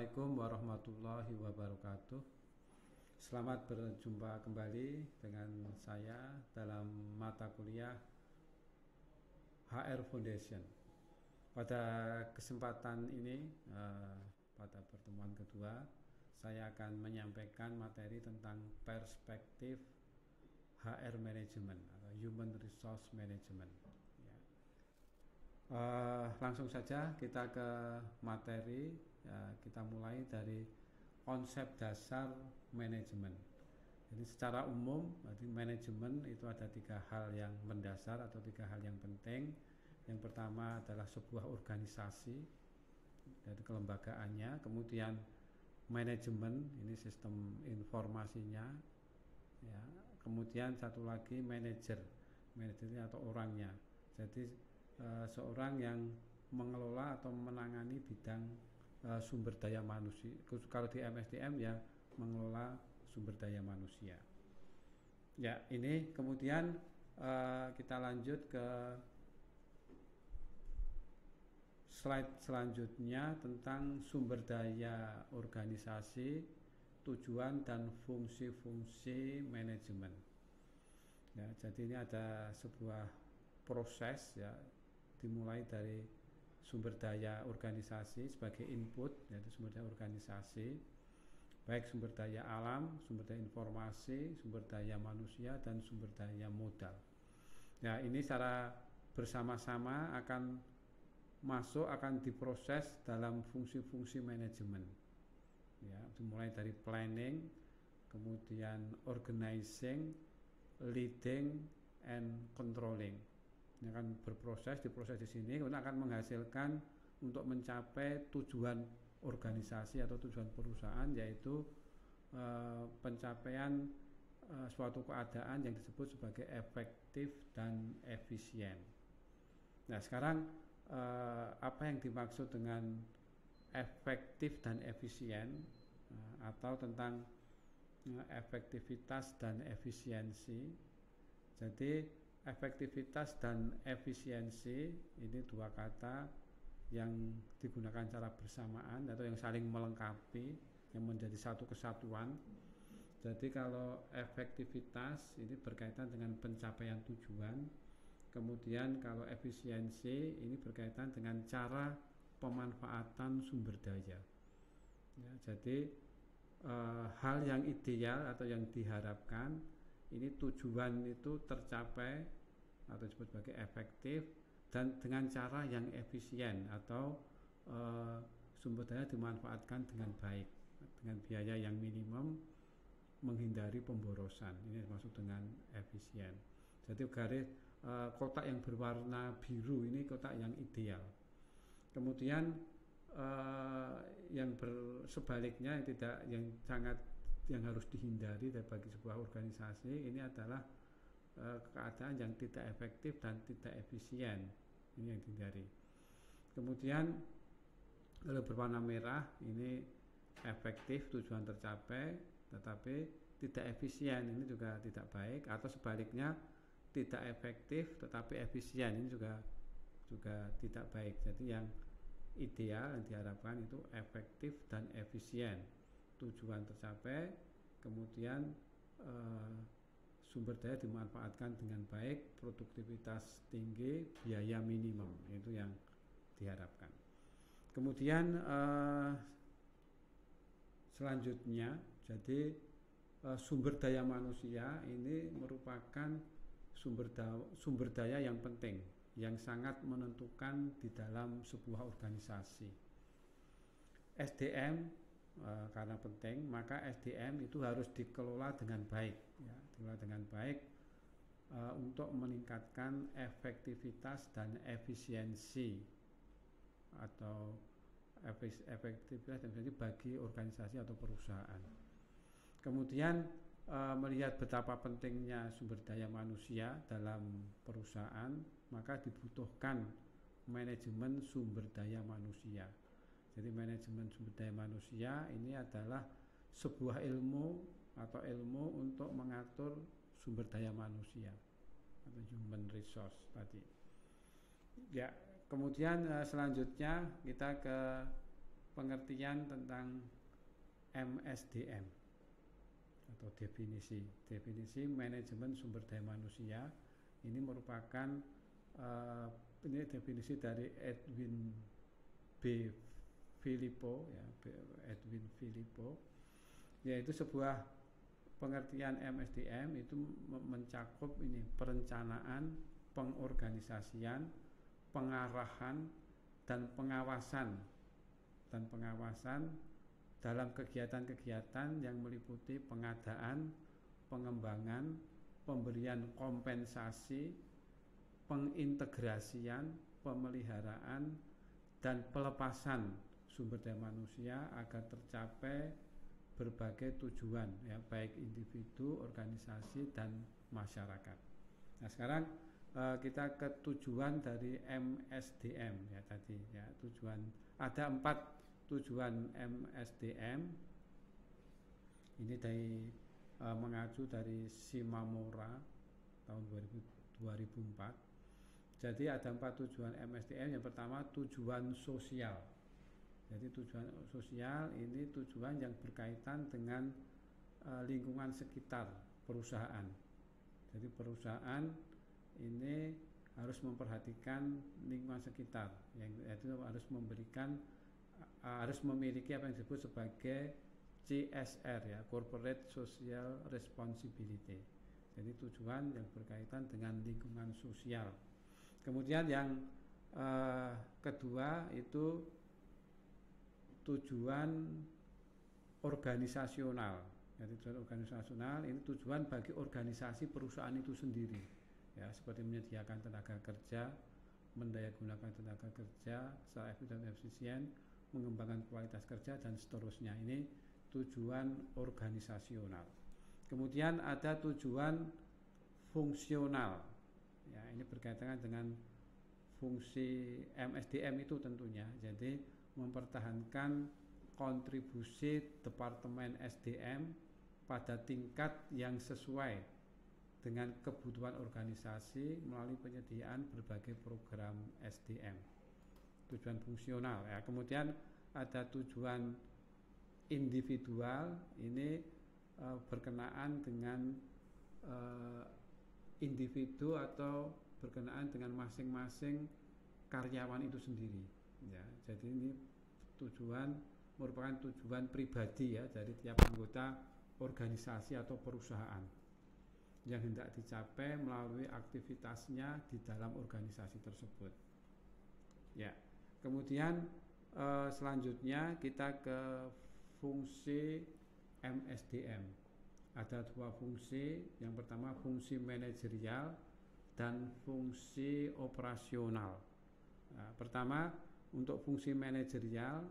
Assalamualaikum warahmatullahi wabarakatuh. Selamat berjumpa kembali dengan saya dalam mata kuliah HR Foundation. Pada kesempatan ini, pada pertemuan kedua, saya akan menyampaikan materi tentang perspektif HR Management atau Human Resource Management. Langsung saja kita ke materi. Kita mulai dari konsep dasar manajemen. Jadi secara umum, berarti manajemen itu ada tiga hal yang mendasar atau tiga hal yang penting. Yang pertama adalah sebuah organisasi dari kelembagaannya, kemudian manajemen, ini sistem informasinya, ya. Kemudian satu lagi manajernya atau orangnya. Jadi seorang yang mengelola atau menangani bidang sumber daya manusia. Kalau di MSDM ya mengelola sumber daya manusia. Ya, ini kemudian kita lanjut ke slide selanjutnya tentang sumber daya organisasi, tujuan dan fungsi-fungsi manajemen. Ya, jadi ini ada sebuah proses, ya, dimulai dari sumber daya organisasi sebagai input, yaitu sumber daya organisasi, baik sumber daya alam, sumber daya informasi, sumber daya manusia, dan sumber daya modal. Nah, ini secara bersama-sama akan diproses dalam fungsi-fungsi manajemen. Ya, dimulai dari planning, kemudian organizing, leading, and controlling. Ini akan diproses di sini, kemudian akan menghasilkan untuk mencapai tujuan organisasi atau tujuan perusahaan, yaitu pencapaian suatu keadaan yang disebut sebagai efektif dan efisien. Nah, sekarang apa yang dimaksud dengan efektif dan efisien, atau tentang efektivitas dan efisiensi. Jadi efektivitas dan efisiensi ini dua kata yang digunakan secara bersamaan atau yang saling melengkapi, yang menjadi satu kesatuan. Jadi kalau efektivitas ini berkaitan dengan pencapaian tujuan, kemudian kalau efisiensi ini berkaitan dengan cara pemanfaatan sumber daya. Ya, jadi hal yang ideal atau yang diharapkan ini tujuan itu tercapai atau disebut sebagai efektif dan dengan cara yang efisien atau sumber daya dimanfaatkan dengan baik dengan biaya yang minimum, menghindari pemborosan. Ini masuk dengan efisien. Jadi garis kotak yang berwarna biru ini kotak yang ideal. Kemudian yang sebaliknya yang harus dihindari bagi sebuah organisasi ini adalah keadaan yang tidak efektif dan tidak efisien. Ini yang dihindari. Kemudian kalau berwarna merah ini efektif, tujuan tercapai, tetapi tidak efisien, ini juga tidak baik. Atau sebaliknya tidak efektif tetapi efisien, ini juga tidak baik. Jadi yang ideal yang diharapkan itu efektif dan efisien, tujuan tercapai, kemudian sumber daya dimanfaatkan dengan baik, produktivitas tinggi, biaya minimum, itu yang diharapkan. Kemudian selanjutnya, jadi sumber daya manusia ini merupakan sumber daya yang penting, yang sangat menentukan di dalam sebuah organisasi. SDM karena penting, maka SDM itu harus dikelola dengan baik, ya, dikelola dengan baik untuk meningkatkan efektivitas dan efisiensi atau efektivitas dan efisiensi bagi organisasi atau perusahaan. Kemudian melihat betapa pentingnya sumber daya manusia dalam perusahaan, maka dibutuhkan manajemen sumber daya manusia. Jadi manajemen sumber daya manusia ini adalah sebuah ilmu atau ilmu untuk mengatur sumber daya manusia atau human resource tadi. Ya, kemudian selanjutnya kita ke pengertian tentang MSDM atau definisi manajemen sumber daya manusia. Ini merupakan ini definisi dari Edwin B. Filippo, ya, Edwin Filippo, yaitu sebuah pengertian MSDM itu mencakup ini perencanaan, pengorganisasian, pengarahan dan pengawasan dalam kegiatan-kegiatan yang meliputi pengadaan, pengembangan, pemberian kompensasi, pengintegrasian, pemeliharaan, dan pelepasan sumber daya manusia agar tercapai berbagai tujuan, ya, baik individu, organisasi, dan masyarakat. Nah, sekarang kita ke tujuan dari MSDM, ya, tadi, ya, tujuan ada 4 tujuan MSDM. Ini mengacu dari Shimamura tahun 2004. Jadi ada 4 tujuan MSDM. Yang pertama tujuan sosial. Jadi tujuan sosial ini tujuan yang berkaitan dengan lingkungan sekitar perusahaan. Jadi perusahaan ini harus memperhatikan lingkungan sekitar, yaitu harus memiliki apa yang disebut sebagai CSR, ya, Corporate Social Responsibility. Jadi tujuan yang berkaitan dengan lingkungan sosial. Kemudian yang kedua itu tujuan organisasional. Jadi tujuan organisasional ini tujuan bagi organisasi perusahaan itu sendiri, ya, seperti menyediakan tenaga kerja, mendayagunakan tenaga kerja secara efektif dan efisien, mengembangkan kualitas kerja, dan seterusnya. Ini tujuan organisasional. Kemudian ada tujuan fungsional. Ya, ini berkaitan dengan fungsi MSDM itu tentunya. Jadi mempertahankan kontribusi Departemen SDM pada tingkat yang sesuai dengan kebutuhan organisasi melalui penyediaan berbagai program SDM. Tujuan fungsional, ya. Kemudian ada tujuan individual. Ini berkenaan dengan individu atau berkenaan dengan masing-masing karyawan itu sendiri, ya. Jadi ini merupakan tujuan pribadi, ya, dari tiap anggota organisasi atau perusahaan yang hendak dicapai melalui aktivitasnya di dalam organisasi tersebut, ya. Kemudian selanjutnya kita ke fungsi MSDM. Ada 2 fungsi. Yang pertama fungsi manajerial dan fungsi operasional. Nah, pertama untuk fungsi manajerial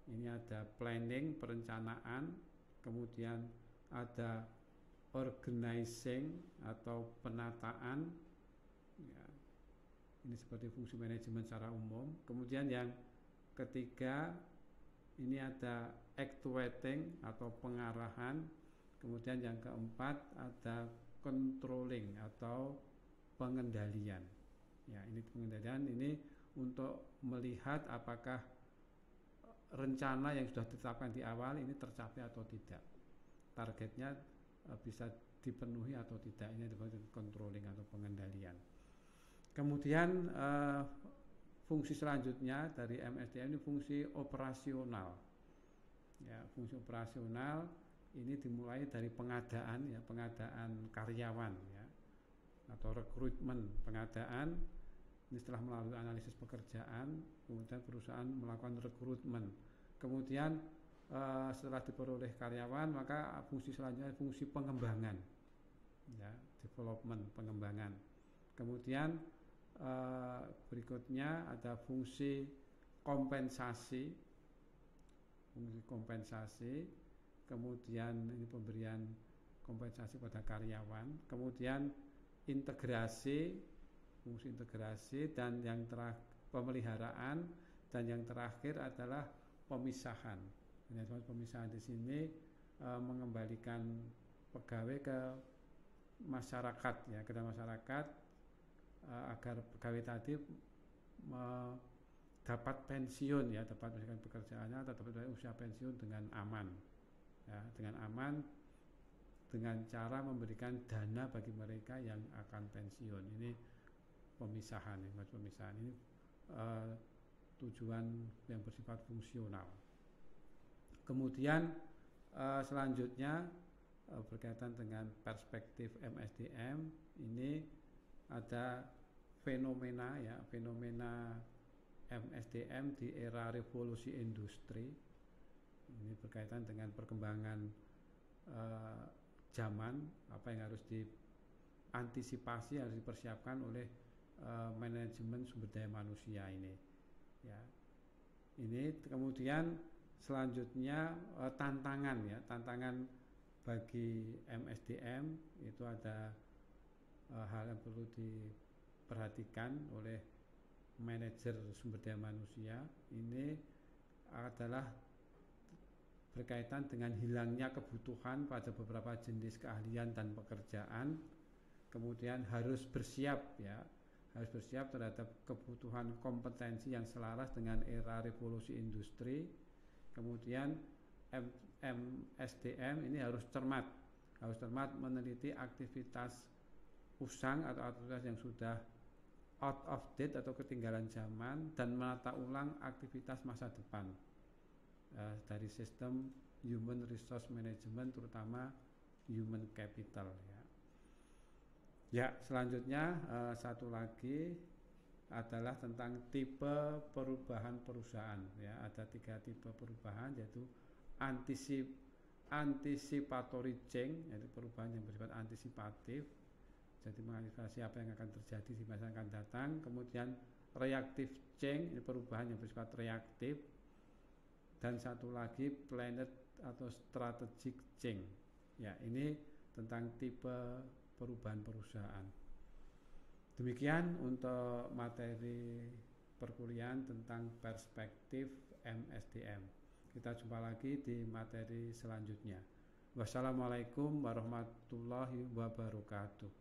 ini ada planning, perencanaan, kemudian ada organizing atau penataan, ya. Ini seperti fungsi manajemen secara umum. Kemudian yang ketiga ini ada actuating atau pengarahan. Kemudian yang keempat ada controlling atau pengendalian. Ya, ini pengendalian ini untuk melihat apakah rencana yang sudah ditetapkan di awal ini tercapai atau tidak. Targetnya bisa dipenuhi atau tidak. Ini disebut controlling atau pengendalian. Kemudian fungsi selanjutnya dari MSDM ini fungsi operasional. Ya, fungsi operasional ini dimulai dari pengadaan, ya, pengadaan karyawan, ya, atau rekrutmen pengadaan. Ini setelah melalui analisis pekerjaan, kemudian perusahaan melakukan rekrutmen. Kemudian setelah diperoleh karyawan, maka fungsi selanjutnya fungsi pengembangan, ya, development, pengembangan. Kemudian berikutnya ada fungsi kompensasi, kemudian ini pemberian kompensasi pada karyawan, kemudian integrasi, fungsi integrasi, dan yang terakhir pemeliharaan, dan yang terakhir adalah pemisahan. Pemisahan di sini mengembalikan pegawai ke masyarakat, ya, ke masyarakat agar pegawai tadi dapat pensiun ya, dapat menyelesaikan pekerjaannya atau dapat usia pensiun dengan aman ya, dengan aman dengan cara memberikan dana bagi mereka yang akan pensiun. Ini pemisahan ini tujuan yang bersifat fungsional. Kemudian selanjutnya berkaitan dengan perspektif MSDM, ini ada fenomena MSDM di era revolusi industri. Ini berkaitan dengan perkembangan zaman, apa yang harus diantisipasi, harus dipersiapkan oleh manajemen sumber daya manusia ini. Ya, ini kemudian selanjutnya tantangan bagi MSDM itu ada hal yang perlu diperhatikan oleh manajer sumber daya manusia. Ini adalah berkaitan dengan hilangnya kebutuhan pada beberapa jenis keahlian dan pekerjaan, kemudian harus bersiap terhadap kebutuhan kompetensi yang selaras dengan era revolusi industri. Kemudian MSDM ini harus cermat meneliti aktivitas usang atau aktivitas yang sudah out of date atau ketinggalan zaman, dan menata ulang aktivitas masa depan dari sistem human resource management, terutama human capital ya. Ya, selanjutnya satu lagi adalah tentang tipe perubahan perusahaan ya. Ada 3 tipe perubahan, yaitu anticipatory change, yaitu perubahan yang bersifat antisipatif, jadi mengantisipasi apa yang akan terjadi di masa yang akan datang. Kemudian reactive change, ini perubahan yang bersifat reaktif. Dan satu lagi planet atau strategic change. Ya, ini tentang tipe perubahan perusahaan. Demikian untuk materi perkuliahan tentang perspektif MSDM. Kita jumpa lagi di materi selanjutnya. Wassalamualaikum warahmatullahi wabarakatuh.